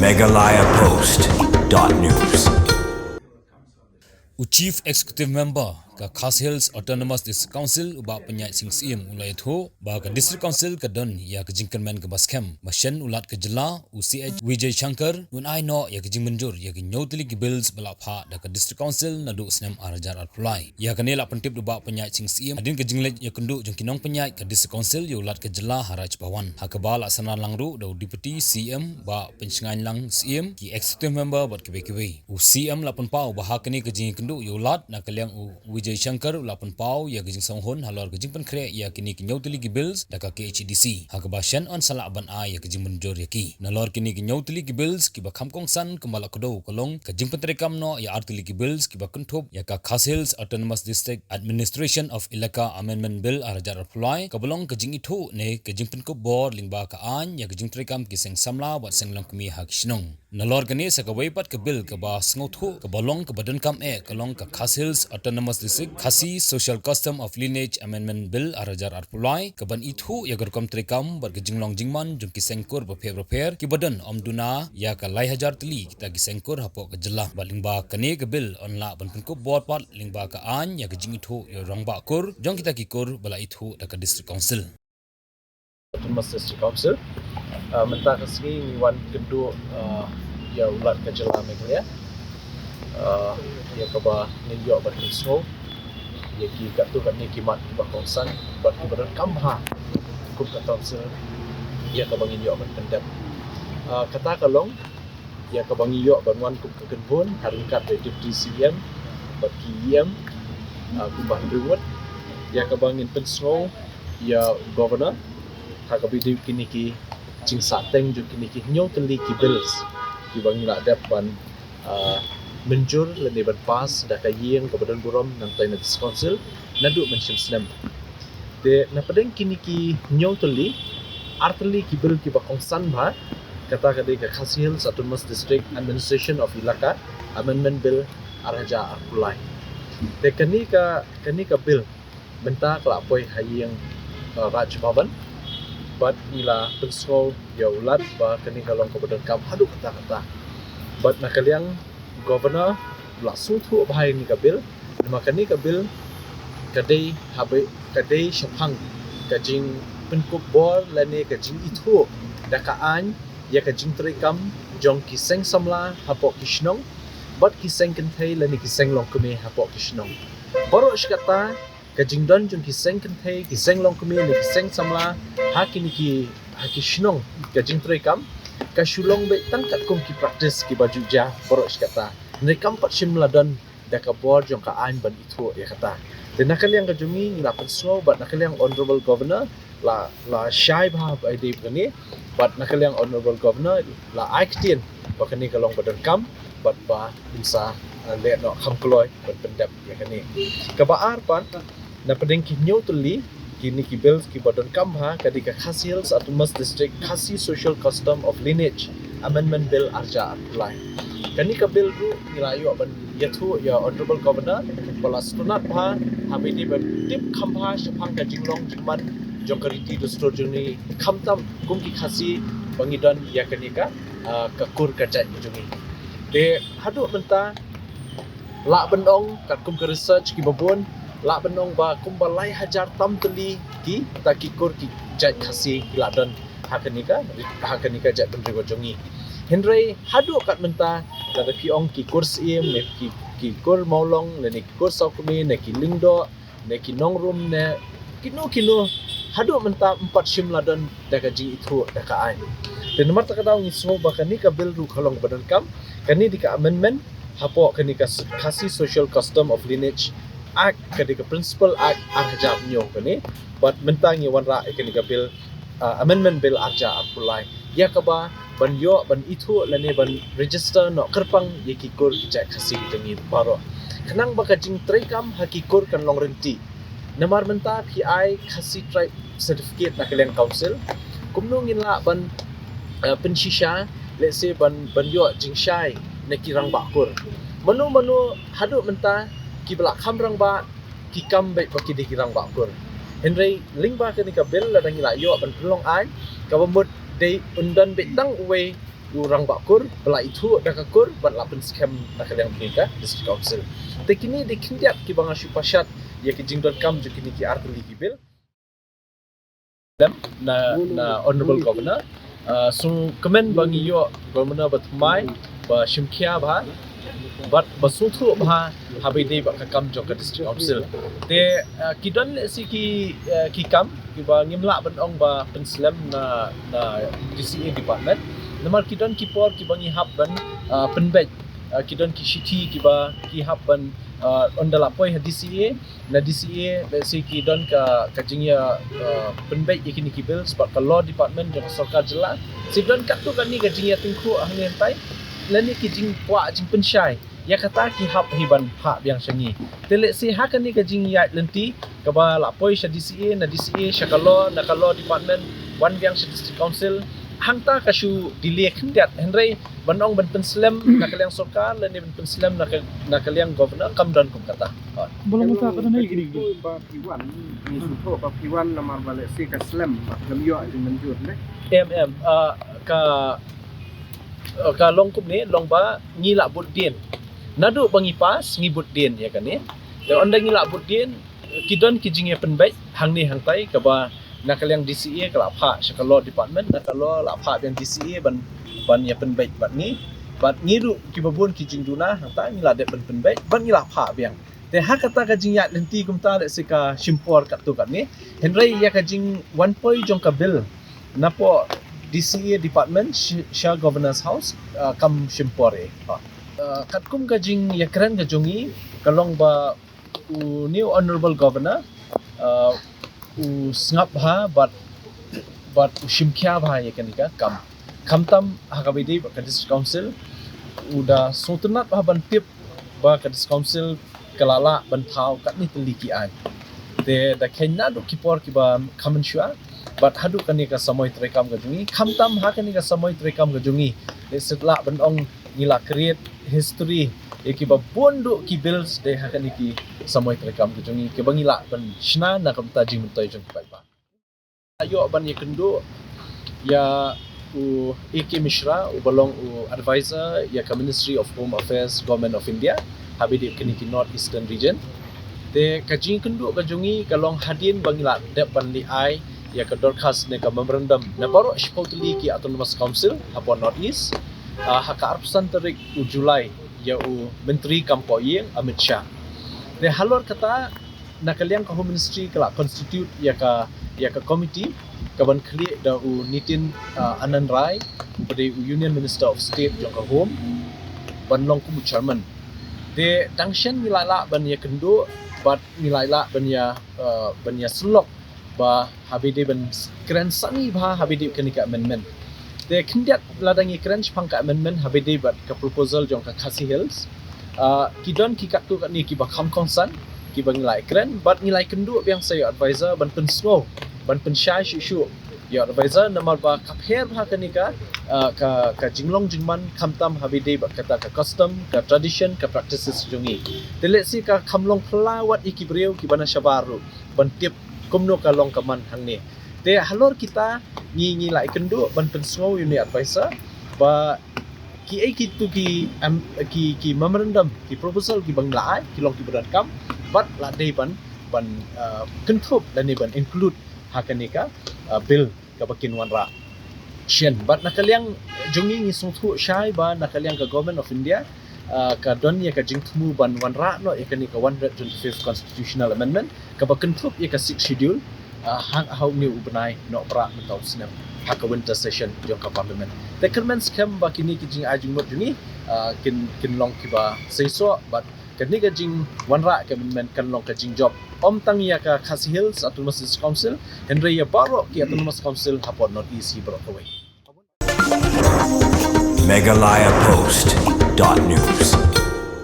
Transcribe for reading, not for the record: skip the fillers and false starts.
megalayapost.news. Chief Executive Member ka Khas Hills Autonomous District Council uba penyai sing siem ulai tho ba ka District Council ka don ya ka jingkenmen ka baskem masyen ulat ka jela UCH Vijay Shankar un ai no ya ka jingmenjur ya ka nyotli ki bills bala pha da ka District Council na du snem arajar arpulai ya ka nela pentip uba penyai sing siem adin ka jingle ya kundu jongkinong penyai ka District Council ya ulat ka jela haraj bawan ha ka bala sana langru da Deputy CM ba pensingan lang CM ki Executive Member bat kebe UCM lapun pau ba ha kani ka jing kundu ya ulat na kaliang Vijay Shankar lapun pau ya gijing songhon halor gijing pen kre ya kini kinyotli gi bills da ka KHDC hakabasyan on sala ban a ya gijing menjor ya ki nalor kini kinyotli gi bills ki ba khamkong san kembala kodo kolong gijing pen rekam no ya artli gi bills ki ba kunthop ya ka Khas Hills Autonomous District Administration of Ilaka Amendment Bill arajar apply kabolong gijing itho ne gijing pen ko board lingba ka an ya gijing rekam ki seng samla wat seng lang kmi hak shnong nalor kini sa ka weipat ka bill ka ba snotho ka bolong ka badan kam kalong ka Khas Hills Autonomous District Khasi Social Custom of Lineage Amendment Bill arajar arpulai kaban ithu ya gerkom trekam bergejinglong jingman jungki sengkur berper ki badan omduna ya ka lai hajar teli kita gi sengkur hapok ke jelah balingba kane ke bill onla ban penko board pat lingba ka an ya gejing ithu ya rongba kur jong kita ki kur bala ithu da ka District Council Autonomous District Council mentah kasih ni wan kendu ya ulat ke jelah meglia ya kaba ninjo berhisno ya ki katu kan ni kimat ba kongsan bat ki badan kamha kum ka council ya ka bangin yo ban pendap kata kalong ya ka bangin yo ban wan kum ka kenbon haringkat deputy CM bat ki yem kum ban ruwet ya ka bangin pensno ya governor ka ka bidi kini ki jing sateng ju kini ki nyo teli ki bills ki bangin la dap ban menjur leni berpas da kayeng ke badan burom nang taina council nadu mention snem de na padeng kini ki nyau teli artli ki bil ki bakong san bha kata kade ka Khas Hills Autonomous District Administration of Ilaka Amendment Bill araja arpulai de kani ka bil benta klapoi hayeng Raj Bhavan bat ila pensol ya ulat ba kani kalong ke badan kam hadu kata bat na kaliang Governor langsung tu bahaya ni kabil, maka ni kabil kadai habe kadai syapang kajing penkuk bor lane kajing itu dakaan ya kajing terekam jong kiseng samla hapok kisnong bat kiseng kentai lane kiseng long keme hapok kisnong baru kata kajing don jong kiseng kentai kiseng long keme le kiseng samla hakini ki hakisnong kajing terekam kasulong be tangkat kum ki practice ki baju ja boros kata nekam pat sim ladon da ka board jong ka an ban itu ya kata dan nakal yang kajumi ni la penslo bat nakal yang honorable governor la shai bha ai de bani bat nakal yang honorable governor la aktien ba kani kalong badan kam bat ba insa le no kham kloi bat pendap ya kani ka ba ar pan na padeng ki nyu tuli kini ki bills ki badan kam ha kadika Khas Hills Autonomous District Khasi Social Custom of Lineage Amendment Bill arja apply kani ka bill ru nilayo ban yathu ya honorable governor pala stunat bha habini ban tip khamha shapang ka jinglong jingman jokariti dostor juni khamtam kumki khasi bangidon ya kani ka kur ka jat jungi de hadu menta la benong kat kum ka research ki babon la benong ba kumbalai hajar tam teli ki takikur ki jat khasi ladon hakanika jat bendri gojongi Henry hadu kat menta da piong ki kurs im ne ki kur maulong le ne ki kur saukumi ne ki lingdo ne ki nongrum ne kino hadu menta 4 sim ladon da ka ji itu da ka ai dan nomor ta kadang ngismo ba kani ka bill ru khalong badan kam kani di ka amendment hapo kani ka Khasi Social Custom of Lineage Act kadika Principal Act arja nyo kani but mentang wan ra kadika bill amendment bill arja apulai ya kaba ban yo ban itu lane ban register no kerpang yekikur kijak khasi tengi paro kenang baka jing trekam hakikur kan long renti namar menta PI khasi tribe certificate na kalian council kumno ngin la ban pensisha let's say ban yo jing shai na kirang bakur manu hadu menta ki belak kamrang ba ki kambe baki di kirang bakur Henry lingba ke ni ka bill la dangi la yo ban pelong ai ka bamut dei undan betang uwe orang bakur bela itu dak akur bat lapen scam nak yang mereka district council tekini dikindiat ki banga syupashat ya ki jing.com jo kini ki artli ki bil na honorable governor so comment bangi yo governor batmai ba shimkhia ba bat basuthu ba habide ba kakam jo ka district council te kidon si ki kam ki ba ngimla ban ong ba penslam na DCA department namar kidon ki por ki bangi hab ban penbet kidon ki shiti ki ba ki hab ban ondala poi DCA na DCA si kidon ka jingya penbet yakini ki bill sebab ka law department jong sarkar jela si don katu kan ni ka jingya tingku ahli entai lani ki jing kwa jing pensyai ya kata ki hab hiban hak yang sengi tele si hak ni ka jing ya lenti ka ba la poi sha DCA na DCA sha ka law na ka law department wan yang sha district council hangta kashu delay kendiat henry banong ban penslam nak kaliang sokar lani ban penslam nak kaliang governor kam dan kum kata belum uta kada nai gini ba P1 ni suto ba P1 namar bale si ka slam ba gamyo aj manjur ne ka longkup ni long ba ngila budin nadu bangi pas ngi budin ya kan ni te onda ngila budin kidon kijinge penbai hang ni hang tai ka ba nak kaliang DCA kala pha shakalo department nak kalo la pha yang DCA ban ya penbai bat ni bat ngiru ki babun ki jingduna hangta ngila de penbai ban ngila pha biang te ha kata ka jing ya lenti kumta le sika shimpor kat tu kat ni henry ya ka jing 1 point jong ka bill napo DCA department sha governors house kam shimpore kat kum ka jing ya kran ka jongi kalong ba new honorable governor sngap ha but shimkhya bha ye kanika kam tam hakabidi ka district council uda sotunat bha ban tip ba ka district council kalala ban thau kat ni teliki ai te da khenna do kipor ki ba khamen shua but hadu kanika samoy trekam ga jungi kam tam ha kanika samoy trekam ga jungi le setla ban ong ngila create history eki ba bondo ki bills de ha kaniki samoy trekam ga jungi ke bangila ban shna na kam ta jing toy jung pai ba ayo ban ye kendo ya AK Mishra balong advisor ya ka Ministry of Home Affairs Government of India habidi kaniki North Eastern region de ka jing kendo ga jungi kalong hadin bangila de ban li ai ya ka dorkas ne ka memorandum na baro shpotli ki autonomous council upon North East haka arpusan tarik Julai ya menteri kampo yeng Amit Shah de halor kata nakaliang ka home ministry kala constitute ya ka committee kaban kli da nitin Anand Rai pada union minister of state jong ka home ban long ku chairman de dangshan milala ban ya kendo bat milala ban ya slok ba habide ban kren sani ba habide kanika amendment de kindiat ladangi kren pangka amendment habide bat ka proposal jong ka Khasi Hills kidon ki katu kat ni ki ba kham konsan ki ba ngilai kren bat ngilai kendu yang saya advisor ban pensno ban pensyai shu ya advisor namar ba kapher ba kanika ka jinglong jingman khamtam habide ba kata ka custom ka tradition ka practices jongi telesi ka khamlong phlawat ikibreu ki bana shabaru ban tip kumno ka long kaman hangni te halor kita ngi lai kendu ban pensno uni advisor ba ki ki memorandum ki proposal ki banglai ki long ki berakam bat la dei ban kentup dan ni ban include hakanika bill ka bakin wanra shen bat nakaliang jongi ngi sungthu shai ba nakaliang ka government of India ka don ya ka jingtmu ban wanra no ikanika 125th constitutional amendment ka bakentup ya ka 6th schedule hang hau ni ubnai no pra mentau snem haka winter session jong ka parliament te kermen scam ba kini ki jing ajung mot ni kin long ki ba seiso but kani ka jing wanra ka men kan long ka jing job om tang ya ka Khasi Hills Autonomous Council henry ya baro ki Autonomous Council hapon not easy bro away Meghalaya Post.news